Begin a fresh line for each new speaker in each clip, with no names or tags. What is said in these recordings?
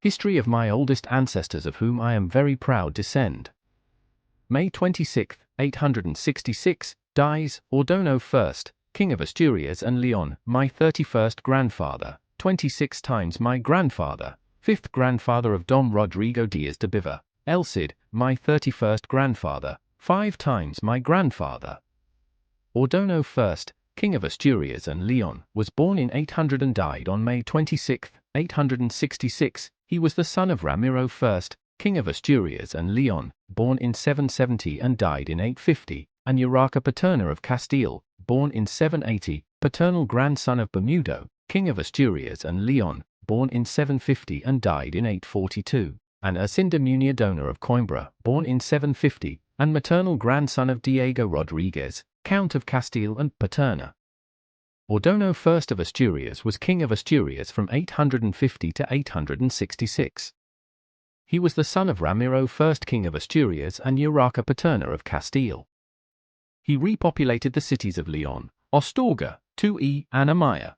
History of my oldest ancestors of whom I am very proud descend. May 26, 866, dies, Ordoño I, King of Asturias and Leon, my 31st grandfather, 26 times my grandfather, 5th grandfather of Dom Rodrigo Diaz de Bivar, El Cid, my 31st grandfather, 5 times my grandfather. Ordoño I, King of Asturias and Leon, was born in 800 and died on May 26, 866. He was the son of Ramiro I, King of Asturias and Leon, born in 770 and died in 850, and Urraca Paterna of Castile, born in 780, paternal grandson of Bermudo, King of Asturias and Leon, born in 750 and died in 842, and Ercinda Munierdona of Coimbra, born in 750, and maternal grandson of Diego Rodriguez, Count of Castile and Paterna. Ordoño I of Asturias was King of Asturias from 850 to 866. He was the son of Ramiro I, King of Asturias and Urraca Paterna of Castile. He repopulated the cities of Leon, Astorga, Tui, and Amaya.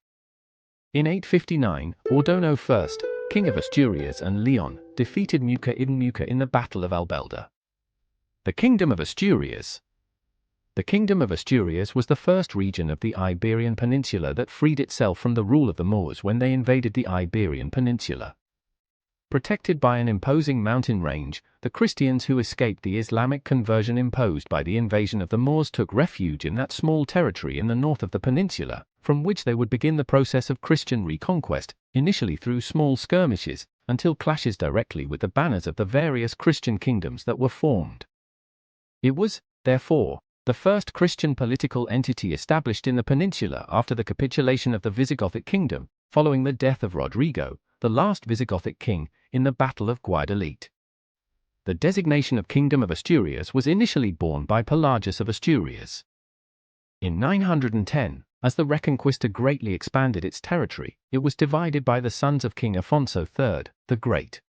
In 859, Ordoño I, King of Asturias and Leon, defeated Muca ibn Muca in the Battle of Albelda. The Kingdom of Asturias. The Kingdom of Asturias was the first region of the Iberian Peninsula that freed itself from the rule of the Moors when they invaded the Iberian Peninsula. Protected by an imposing mountain range, the Christians who escaped the Islamic conversion imposed by the invasion of the Moors took refuge in that small territory in the north of the peninsula, from which they would begin the process of Christian reconquest, initially through small skirmishes, until clashes directly with the banners of the various Christian kingdoms that were formed. It was, therefore, the first Christian political entity established in the peninsula after the capitulation of the Visigothic kingdom, following the death of Rodrigo, the last Visigothic king, in the Battle of Guadalete. The designation of Kingdom of Asturias was initially borne by Pelagius of Asturias. In 910, as the Reconquista greatly expanded its territory, it was divided by the sons of King Afonso III, the Great.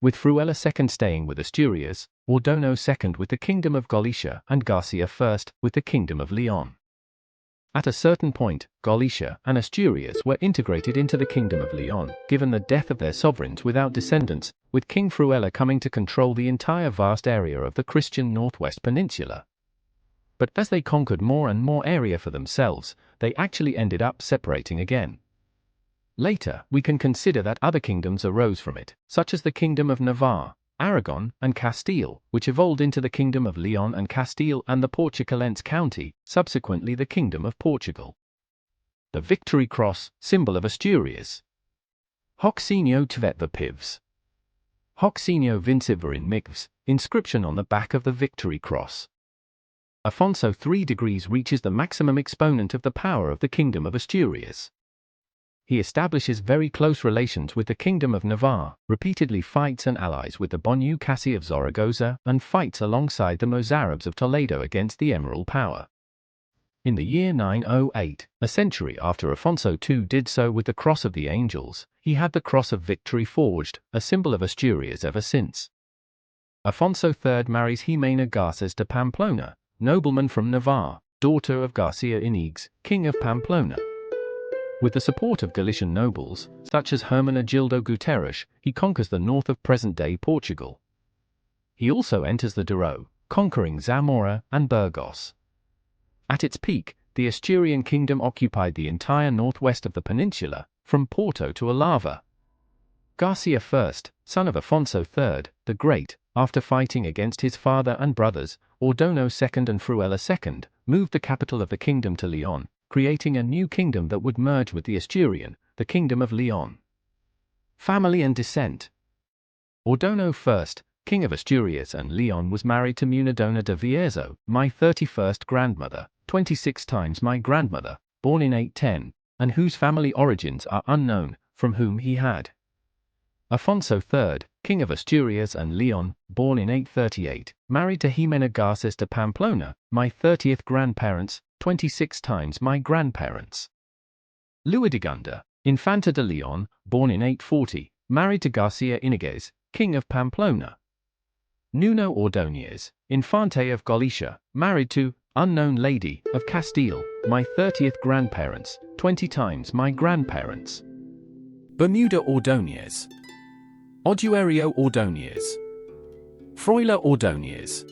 With Fruela II staying with Asturias, Ordoño II with the Kingdom of Galicia and Garcia I with the Kingdom of Leon. At a certain point, Galicia and Asturias were integrated into the Kingdom of Leon, given the death of their sovereigns without descendants, with King Fruela coming to control the entire vast area of the Christian Northwest Peninsula. But as they conquered more and more area for themselves, they actually ended up separating again. Later, we can consider that other kingdoms arose from it, such as the Kingdom of Navarre, Aragon, and Castile, which evolved into the Kingdom of Leon and Castile and the Portucalense county, subsequently the Kingdom of Portugal. The Victory Cross, symbol of Asturias. Hoc signo tvetva pivs. Hoc signo vinciver in migvs, inscription on the back of the Victory Cross. Afonso 3 degrees reaches the maximum exponent of the power of the Kingdom of Asturias. He establishes very close relations with the Kingdom of Navarre, repeatedly fights and allies with the Bonu Qasi of Zaragoza, and fights alongside the Mozarabs of Toledo against the Emerald power. In the year 908, a century after Afonso II did so with the Cross of the Angels, he had the Cross of Victory forged, a symbol of Asturias ever since. Afonso III marries Jimena Garces de Pamplona, nobleman from Navarre, daughter of Garcia Iniguez, King of Pamplona. With the support of Galician nobles, such as Hermenegildo Guterres, he conquers the north of present-day Portugal. He also enters the Douro, conquering Zamora and Burgos. At its peak, the Asturian kingdom occupied the entire northwest of the peninsula, from Porto to Alava. Garcia I, son of Afonso III, the Great, after fighting against his father and brothers, Ordoño II and Fruela II, moved the capital of the kingdom to Leon, creating a new kingdom that would merge with the Asturian, the Kingdom of Leon. Family and descent. Ordoño I, King of Asturias and Leon was married to Munierdona de Vierzo, my 31st grandmother, 26 times my grandmother, born in 810, and whose family origins are unknown, from whom he had. Afonso III, King of Asturias and Leon, born in 838, married to Jimena Garces de Pamplona, my 30th grandparents, 26 times my grandparents. Luidigunda, Infanta de Leon, born in 840, married to Garcia Iniguez, King of Pamplona. Nuno Ordóñez, Infante of Galicia, married to unknown lady of Castile, my 30th grandparents, 20 times my grandparents. Bermuda Ordóñez. Oduerio Ordóñez. Froiler Ordóñez.